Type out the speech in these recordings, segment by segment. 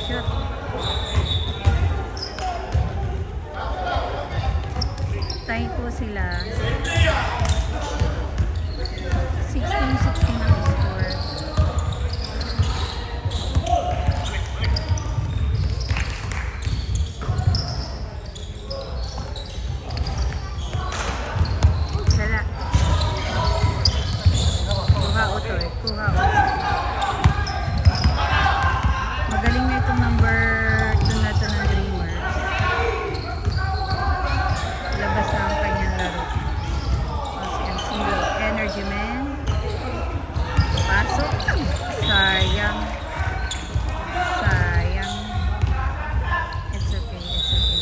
Shoot. Tie po sila. 16-16 ang score. Sala. Kuha otoy. Kuha otoy. Magaling na itong number 2 na ito ng Dreamers. Labas ang kanyang laro. O si Energy Man. Pasok. Sayang. Sayang. It's okay. It's okay.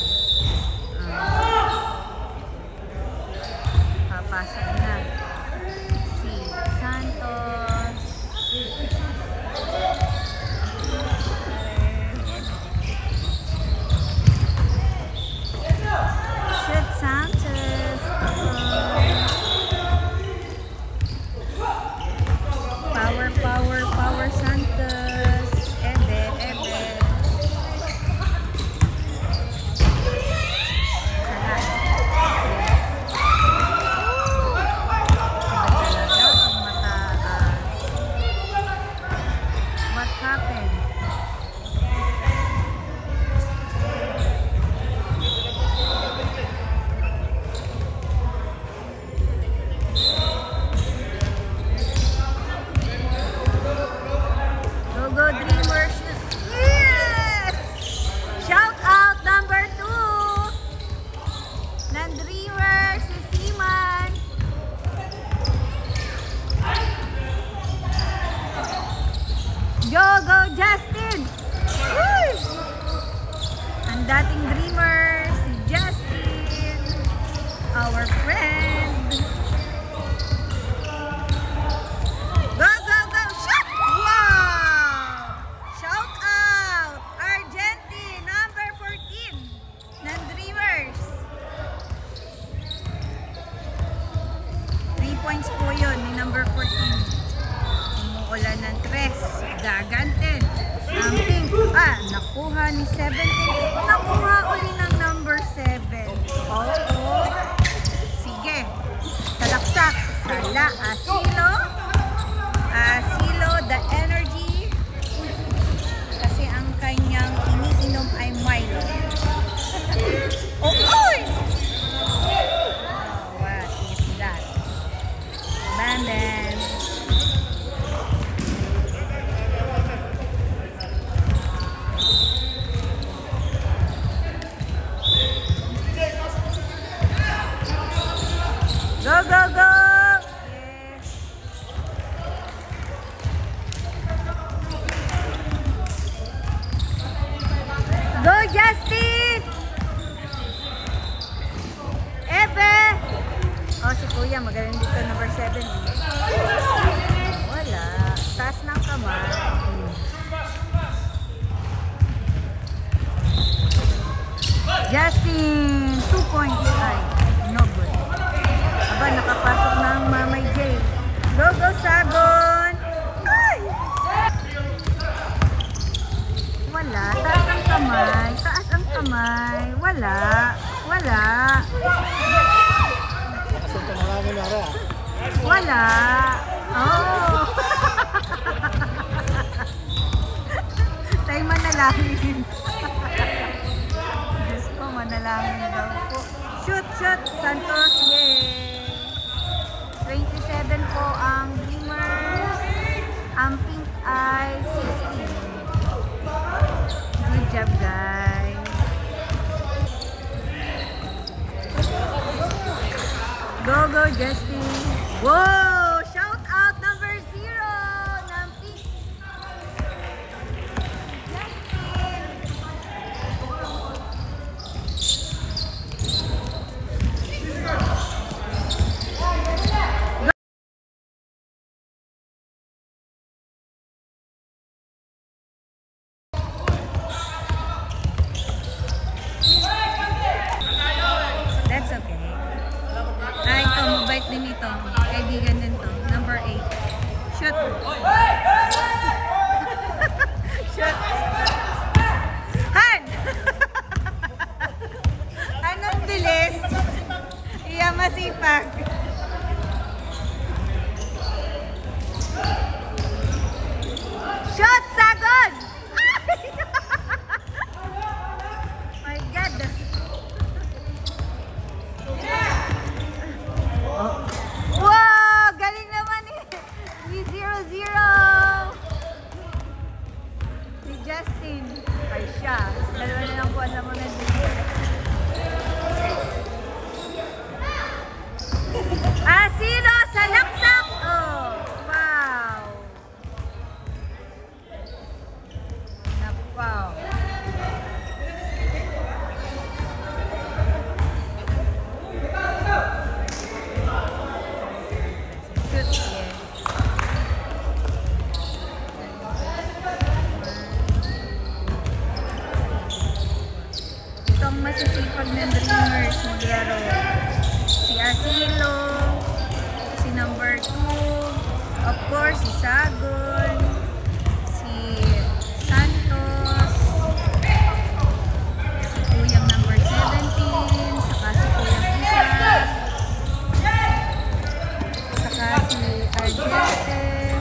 Papasok na. Si Santos. Shoot Sanchez. Power Santos. Ebe. What happened? Go Dreamers! Yes! Shout out number 2 ng Dreamers, si Seaman. Go Justin! Woo! Ang dating Dreamers, si Justin, our friend. Go! Shoot! Wow! Shout out! Argentine, number 14 ng Dreamers. 3 points po yun ni number 14. Umuulan ng 3. Gagantin. Ang pink. Nakuha ni 17. Nakuha uli ng number 7. Oo. Sige. Talaksak. Sala. Asilo, the energy. Kasi ang kanyang iniinom ay Milo. Oy! What is that? Banden. Go! Go Justin! Ebe! Si Kuya, magaling dito number 7. Wala. Taas ng kamay. Justin! 2 points. Ay, no good. Aba, nakapasok na ang Mamay J. Go Sagon! Ay! Wala. Taas ang kamay. Wala. Wala. Oh! Tayo manalangin. Diyos ko, manalangin daw po. Shoot! Santos, yay! 27 po ang Dreamers. Ang pink ay 16. Good job, guys. Go Justin. Whoa! Shout out number 0 ng pink. That's okay. Ito, mabait din ito. Kaibigan Justin. Ay siya. Dalawa na lang po ang laman ng dreamer. Asilo sa laksak. Oh, wow. Napaw. Itong masisipag na dreamers maglaro. Si Asilo, si number 2, of course, si Sagon, si Santos, si Kuyang number 17, saka si Kuyang Isa, saka si Arjete.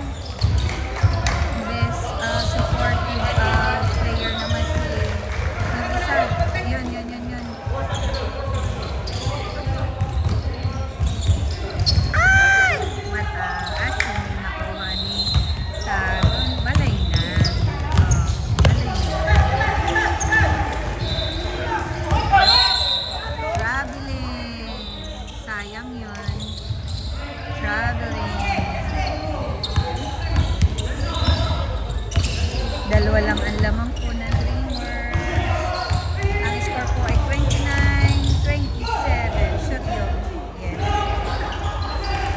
Best supportive player naman si Isa. Yun. Ay! Mataas yung nakuha ni Saron. Balay na. Traveling. Sayang yun. Traveling. Dalawa lang ang lamang po na dreamer. Ang score po ay 29-27. Shoot yun. Yes.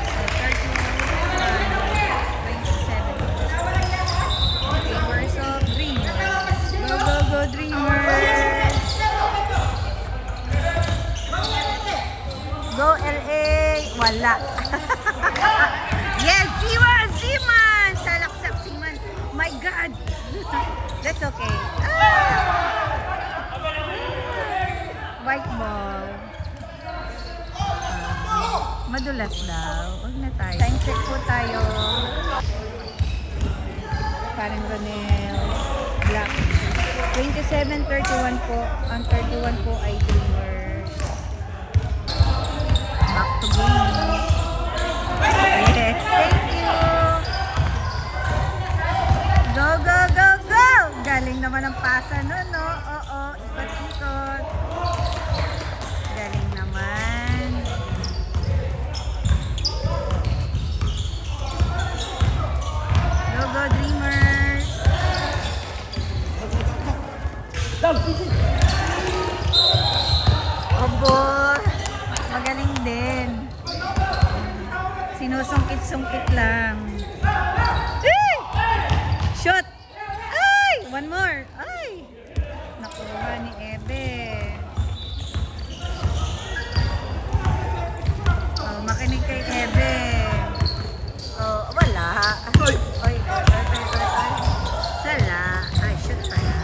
So, 31-27. Dreamers of dreamers. Go, dreamers. Go, LA. Wala. Yes, Siman. Salaksak Siman. My God. That's okay. White ball. Madulas daw. Huwag na tayo. Time check po tayo. Parang Ronel. Black. 27-31 po. Ang 31 po ay dreamers. Back to game. Yes, thank you. Go! Galing naman ang pasa nun, no? Oo, ikot-ikot. Galing naman. Go, dreamers. Obo, magaling din. Sinusungkit-sungkit lang. Shot! One more. Ay! Nakuha ni Ebe. Oh, makinig kay Ebe. Oh, wala. Oy. Sala. Ay, shoot pala.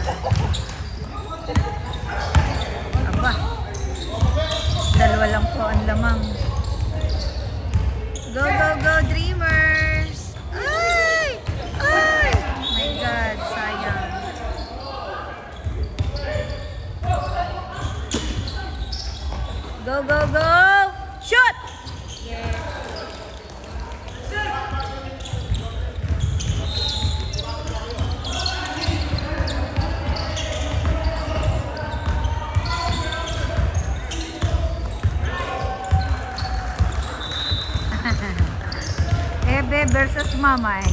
Aba. Dalawa lang po ang lamang. Go, dreamers. Ay! My God, sayang. Go! Shoot! Yes. Ebe versus Mamay.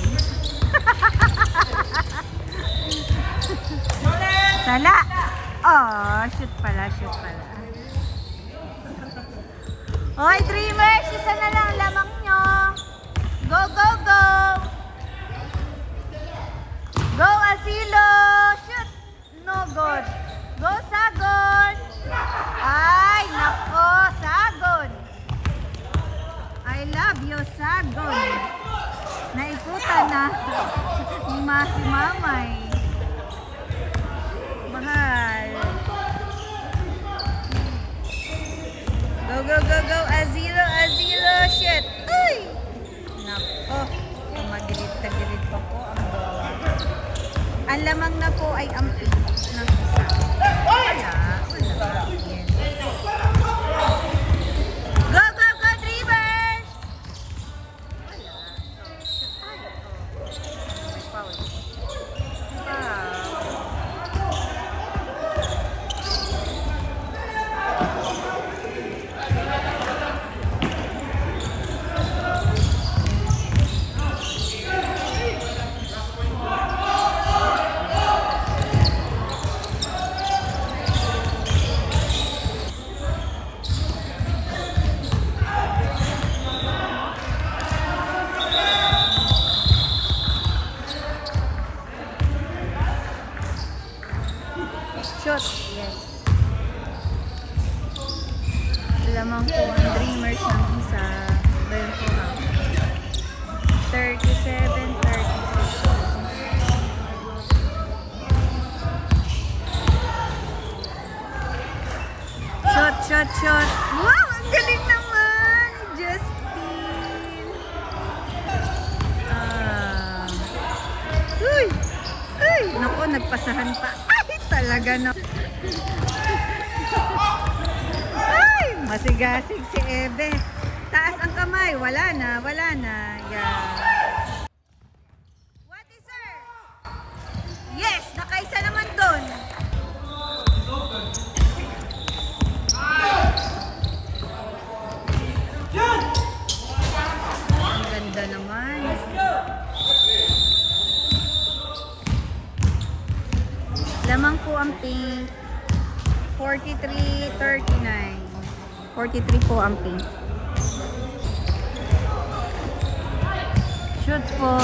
Sala! Oh, shoot pala. Hoy, dreamers! Isa na lang lamang nyo. Go! Go, Asilo! Shoot! No good. Go, Sagon! Ay, nako, Sagon! I love you, Sagon! Naikutan na ni si Mamay. Mahal. Go, Asilo, shit. Uy! Nako, magilid pa po ang bola. Ang lamang na po ay ang pink ng isa. Wala. Yes. Go, dreamers! Wala. Ay, foul. Wow. Shoot. Yes. Lamang po ang dreamers ng isa. Then po ha. 37, 36. Shot, shot, shot. Wow! Ang galing naman! Justin! Uy! Uy! Naku, nagpasahan pa. Ay! Talaga na. Ay! Masigasig si Ebe. Taas ang kamay. Wala na, wala na. Yeah. What is sir? Yes! Nakaisa naman doon. Ang ganda naman. Lamang po ang pink. 43-39. 43 po ang pink. Shoot po.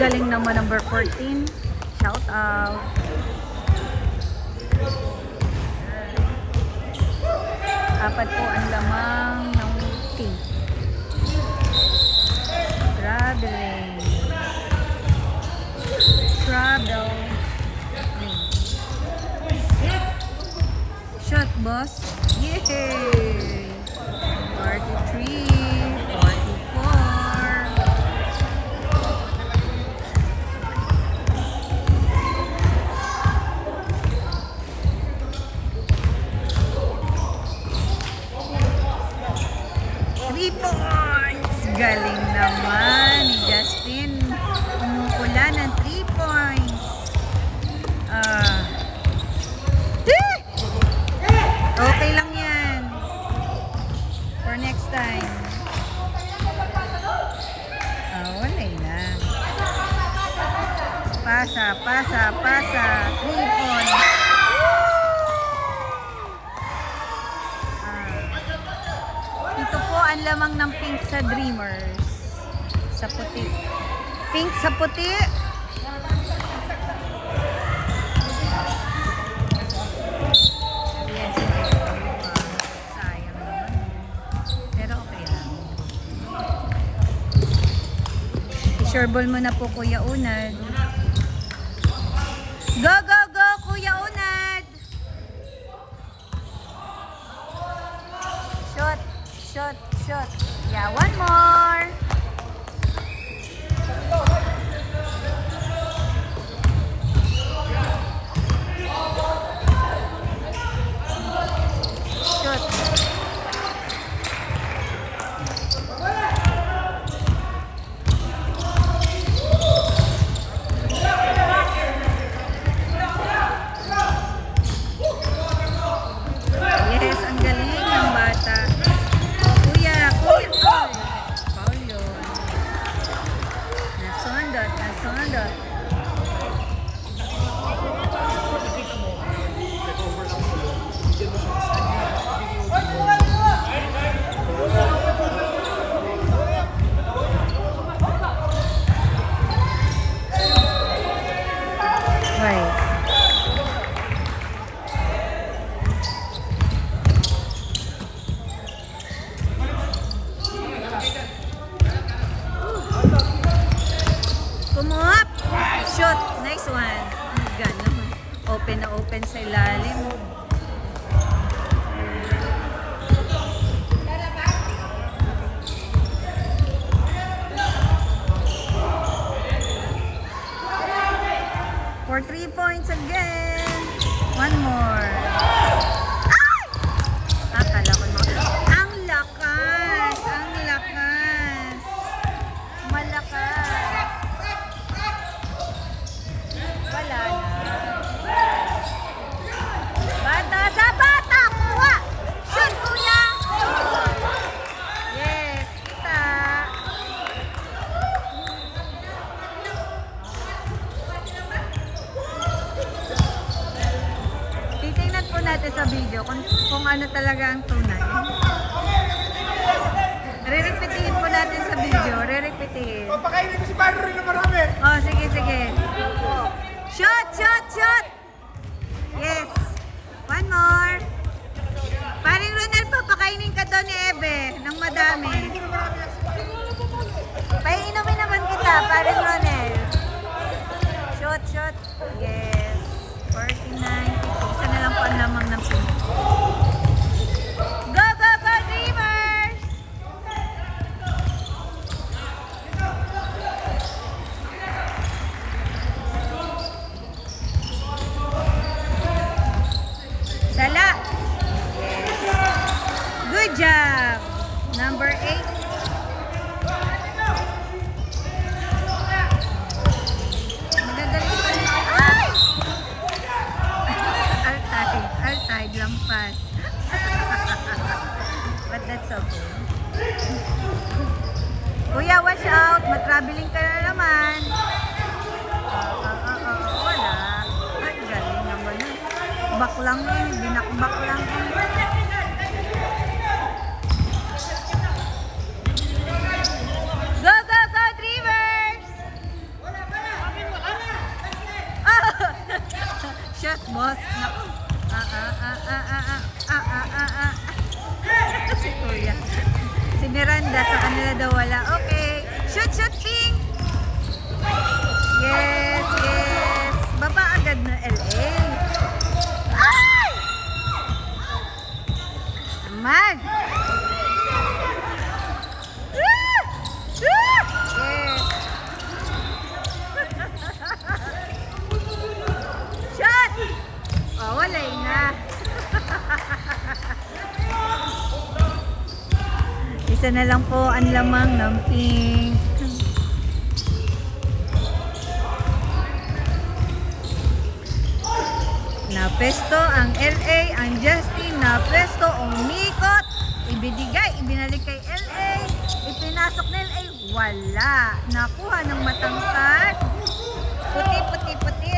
Galing naman number 14. Shout out. Apat po ang lamang ng pink. Traveling. Traveling. Shot, boss. Yay! 43. 44. Galing naman ni Justin. Umukula ng 3 points. Okay lang yan. For next time. Wala na. Pasa, pasa, pasa. 3 points. Ito po ang lamang ng pink sa Dreamers. Sa puti. Pink sa puti. Yes. Sayang naman. Pero okay lang. I-sure ball mo na po, Kuya Unad. Go, go, go, Kuya Unad! Shot. Shot, shot. Yeah, one more. Shot. Yes, ang galing ng bata. Nasondot. Right. Kumuha! Shot! Nice one! Ganda naman. Open na open sa ilalim. points again. One more. Ay! Akala ko na. Ang lakas! Ang lakas! Malakas! Wala na. Bata sa bata! Kuha! Shoot, kuya! Yes, kita! Titingnan po natin sa video kung ano talaga ang tunay. Re-repeatin po natin sa video. Re-repeatin. Papakainin ko si Paro rin na marami. Oh, sige, sige. Shot, shot, shot! Yes. One more. Paring Ronel, papakainin ka daw ni Ebe ng madami. Paiinumin naman kita, paring Ronel. Shot, shot. Yes. 49. Isa na lang po ang lamang ng pin. Go, go, go, Dreamers! Sala. Yes. Good job. Number 8. Magagaling pa rin. Ay! Altide, lampas. But that's okay. Kuya, watch out. Mag-traveling ka na naman. Wala. Ay, galing naman. Baklang eh. Binakbak lang eh. Go, go, go, Dreamers! Shot, boss. Naku. Si Kuya. Si Miranda, sa kanila daw wala. Okay. Shoot, shoot, Pink! Yes, yes. Baba agad na LA. Ay! Naman! Yes. Shot! Oh, walay na. Isa na lang po ang lamang ng Pink. Napesto ang LA, ang Justin, napesto ang Mikot. Ibinalik kay LA. Ipinasok ng LA, wala. Nakuha ng matangkad. Puti.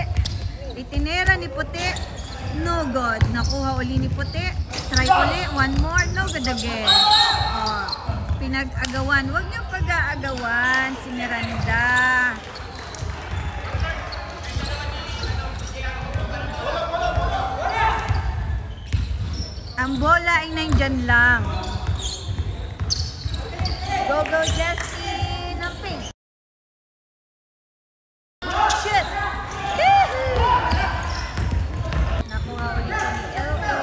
Itinera ni Puti. No good. Nakuha uli ni Puti. Try uli. One more. No good again. Oh, pinag-agawan. Huwag niyong pag-aagawan si Miranda. Ang bola ay nandyan lang. Go, go, Justin! Ang Pink. Shit! Nakuha ulit siya ni LA.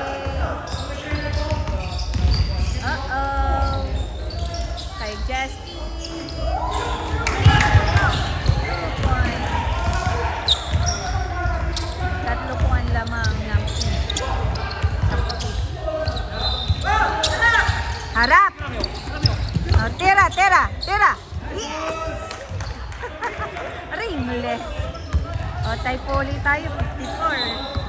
Uh-oh. Kay Justin. 2 points. 3 po ang lamang ng Pink. Harap! Oh, tira! Yes! Ringless. O, typoli tayo, 54.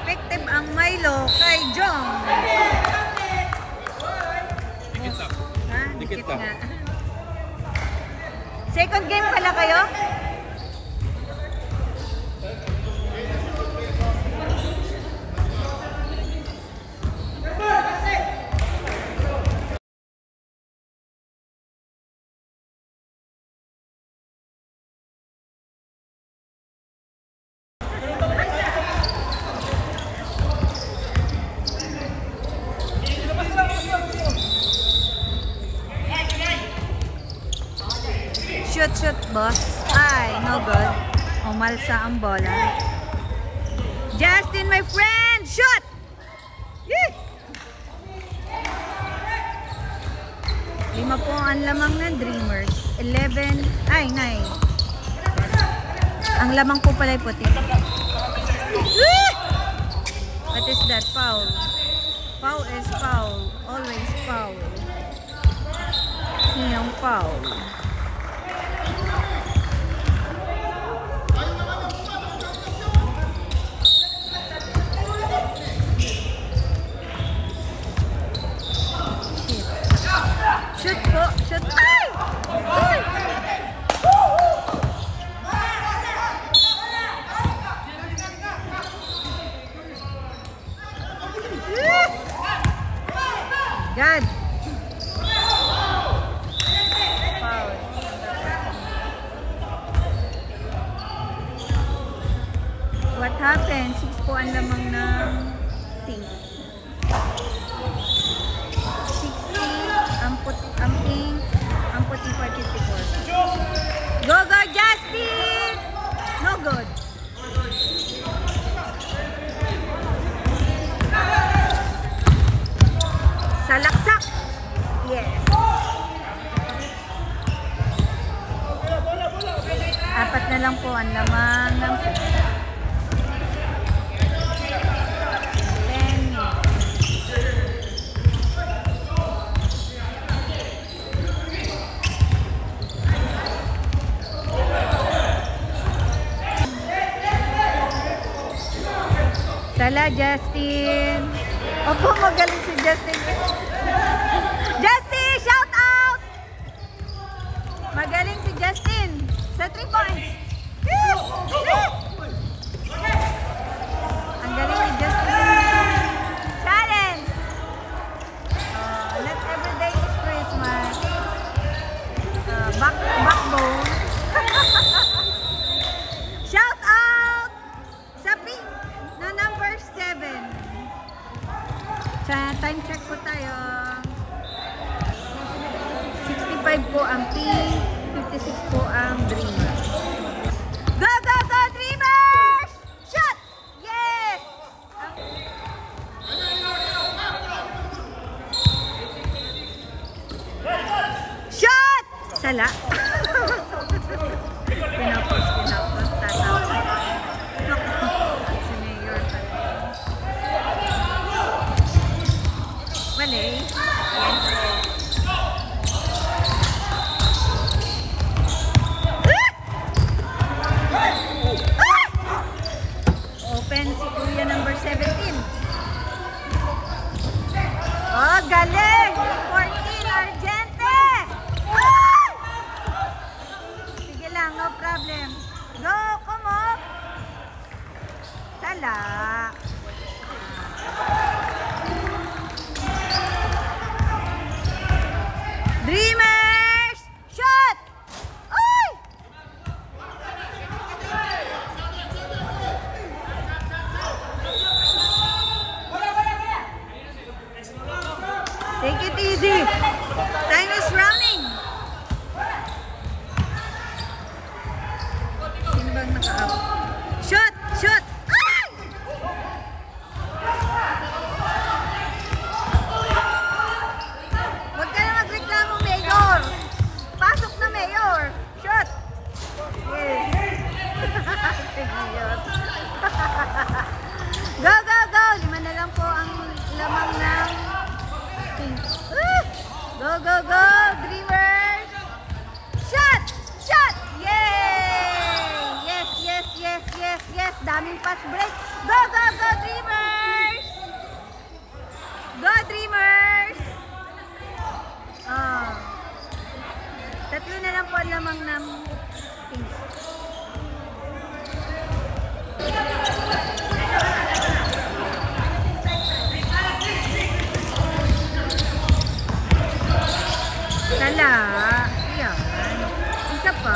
Effective ang Milo kay Jong. Dikit lang. Ha? Dikit Dikit lang. nga. Second game pala kayo? Shoot, boss. Ay, no good. Umalsa ang bola. Justin, my friend! Shoot! Yee! 5 po ang lamang ng Dreamers. 11, ay, 9. Ang lamang po pala ay puti. What is that? Foul. Foul is foul. Always foul. Sinong foul? Shoot po. Shoot. Ay! Ay! God. Foul. What happened? 6 po ang lamang ng pink. 60 ang pink, ang puti 54. Go, go, Justin! No good. Salaksak. Yes. 4 na lang po ang lamang ng 10 Sala, Justin. Opo, magaling si Justin. Justin, shout out! Magaling si Justin sa 3 points. Ang galing ni Justin. Challenge! Not every day is Christmas. Backbone. Shout out sa pink na number 7. Time check po tayo. 65 po ang pink, 56 po ang Dreamers. Go, go, go, Dreamers! Shot! Yes! Shot! Sala. Pinapos. Tatawa. Si Mayor pala. Mali. Yes. Open si Kuya number 17. Oh, galing! 14, Argente! Ah! Sige lang, no problem. Go, come on! Sala! Dreamers! Shot! Uy! Take it easy. Time is running. Sino bang naka-out? Shoot! Shoot! Ay! Huwag ka na magreklamo, Mayor. Pasok na, Mayor. Shoot! Yes. Si Mayor. Go, go, go! 5 na lang po ang lamang ng pink. Go, go, go! Dreamers! Shot! Shot! Yay! Yes, yes, yes, yes, yes! Daming pass break! Go, go, go, Dreamers! Go, Dreamers! Oh. 3 na lang po ang lamang ng pink. Sala. Yan. Isa pa.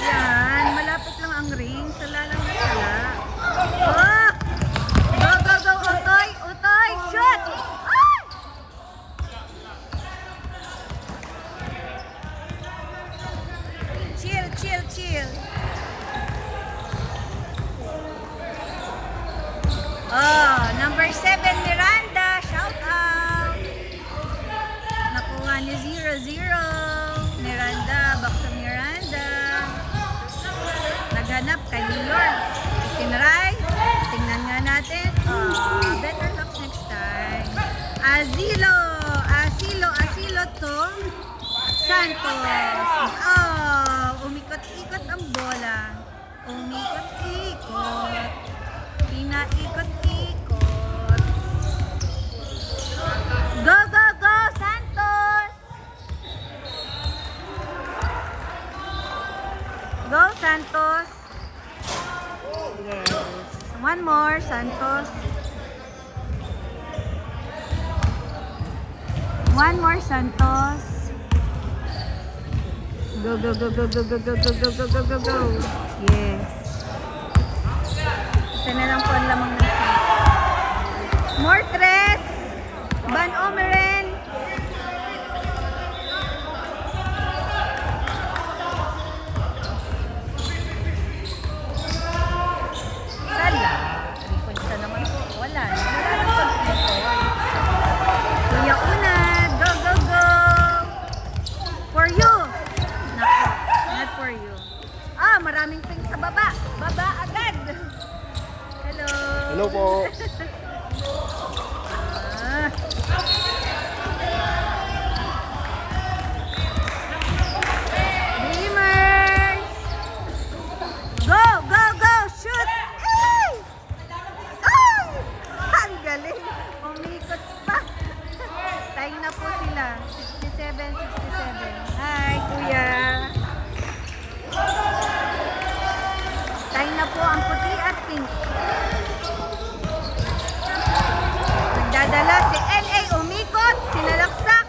Yan. Malapit lang ang ring. Sala lang na sala. Oh! Go, go, go. Utoy. Utoy. Shoot! Ay! Chill, chill, chill. Oh, number 7, Miranda. Shout out. Nakuha ni 0. Miranda, back to Miranda. Naghanap kay New York. Itinry. Tingnan nga natin. Better luck next time. Asilo to Santos. Umikot-ikot ang bola. Umikot-ikot. Pinaikot-ikot. Go, go, go, Santos! Go, Santos! Yes. One more, Santos. One more, Santos. Go, go, go, go, go, go, go, go, go, go, go, go, go. Yes. Isa na lang po ang lamang ng more tres. Van Omeren. Sala. Isa naman po. Wala na pag-report. Kuya Una. Go, go, go. For you. Naku, not for you. Maraming pink sa baba. Baba agad. Hello. Hello po. Dreamers. Go, go, go. Shoot. Ay! Ay! Ang galing. Umikot pa. Tayo na po sila. 67. Hi, kuya. Tayo na po ang puti at pink. Nagdadala si LA, umikot, sinalaksak.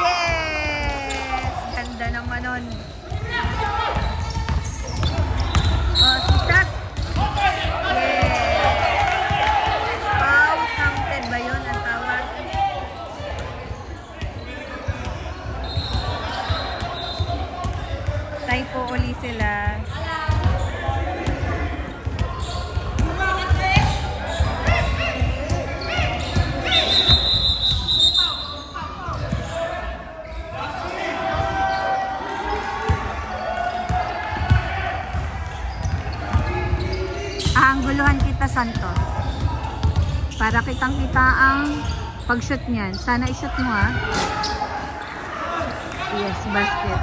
Yes! Ganda naman nun. Si Sat. Yes! Foul counted ba yun ang tawag? Tayo po uli sila. Angguluhan kita, Santos. Para kitang-kita ang pag-shoot niyan. Sana i-shoot mo, ha? Yes, basket.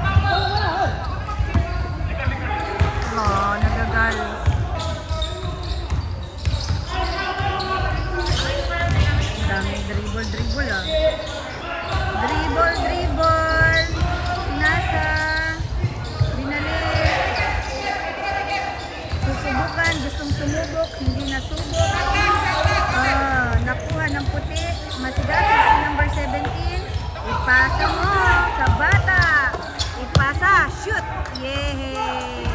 Nagagal. Dami dribble, ah. Dribble. Nasa. Susubukan, gustong sumubok, hindi nasubok. Nakuha ng puti. Masigasig si number 17. Ipasa mo sa bata. Ipasa, shoot. Yay!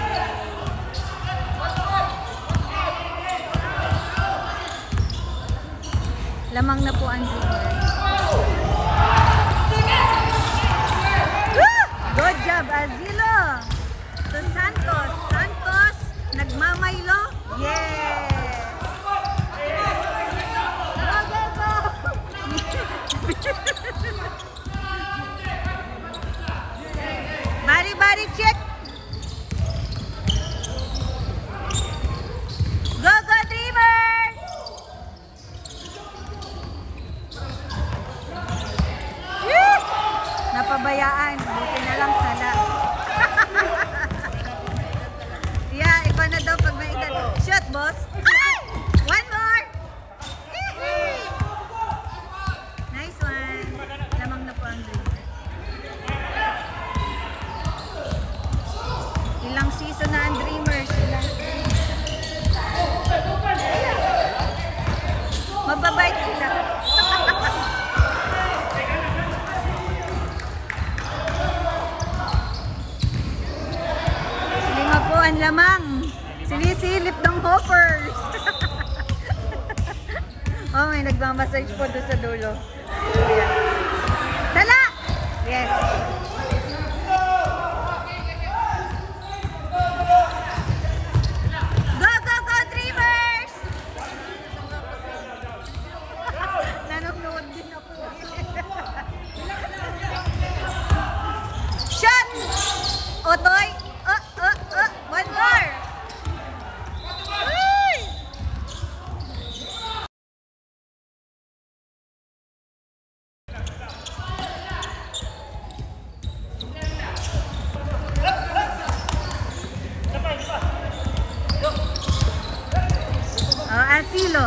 Lamang na po ang Dreamers. Good job, Asilo. To Santos. Nagmamaylo? Yes! Body check! Go, go, Dreamers! Napabayaan. Buti na lang sala. Ikaw na daw pag may edad. Shot, boss. Ay! One more! Nice one. Lamang na po ang Dreamers. Ilang season na ang Dreamers. Mababait sila. Lima po ang lamang. Sinisilip ng hoppers. May nagmamassage po doon sa dulo. Sala! Yes. Go, go, go, Dreamers! Nanonood din ako. Otoy. One more. Ay! Asilo.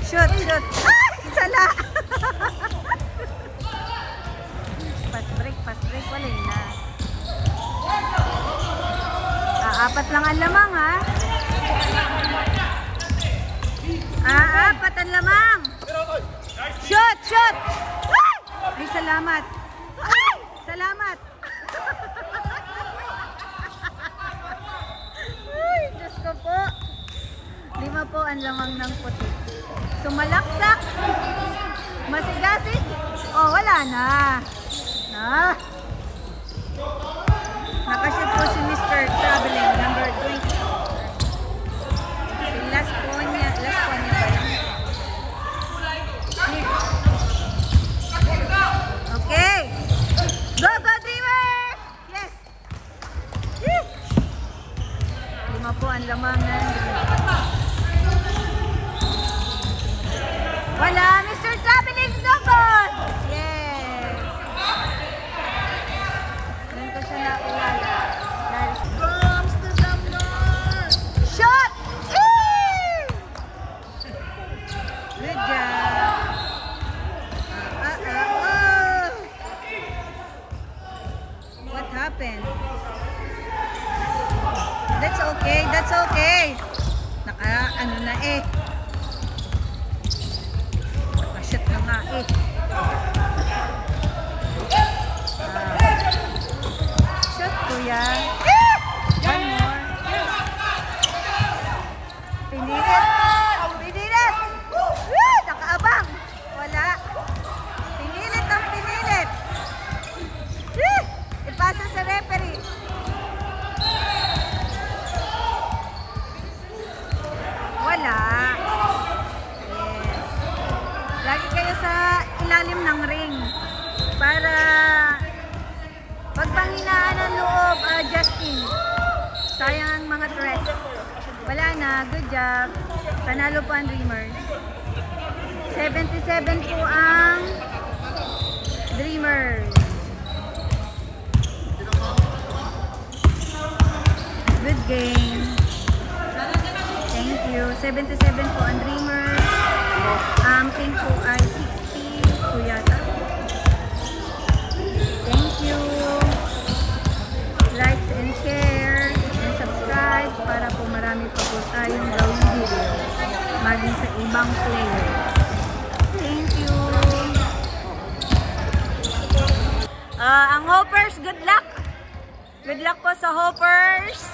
Shoot. Ay! Sala! Fast break. Wala na. Apat lang ang lamang, ha? Apat ang lamang. Shoot! Ay! Ay, salamat. Ay! Salamat. Ay, Diyos ko po. 5 po ang lamang ng puti. Sumalaksak. Masigasig. Oh, wala na. Nakashoot po si Mr. Traveling, number 20. Last po niya ba yun? Okay. Go, Dreamer! Yes! 5 po ang lamang na. Wala, Mr. Traveling, no good! Yes! Doon ko siya nakilala. Shot! Good job! What happened? That's okay. Ano na eh. Nakashot na nga eh. Shot, kuya. One more. Pinilit. Nakaabang. Wala. Pinilit. Ipasa sa referee. Wala. Yes. Lagi kayo sa ilalim ng ring para pagpanghinaan ng loob, Justin. Sayang ang mga threats. Wala na. Good job. Panalo po ang Dreamers. 77 po ang Dreamers. Good game. Thank you. 77 po ang Dreamers. Pink po ay 60 po yata. Thank you. Like and share and subscribe para po marami pa po tayong gawing video maging sa ibang player. Thank you. Ang Hoppers, good luck. Good luck po sa Hoppers.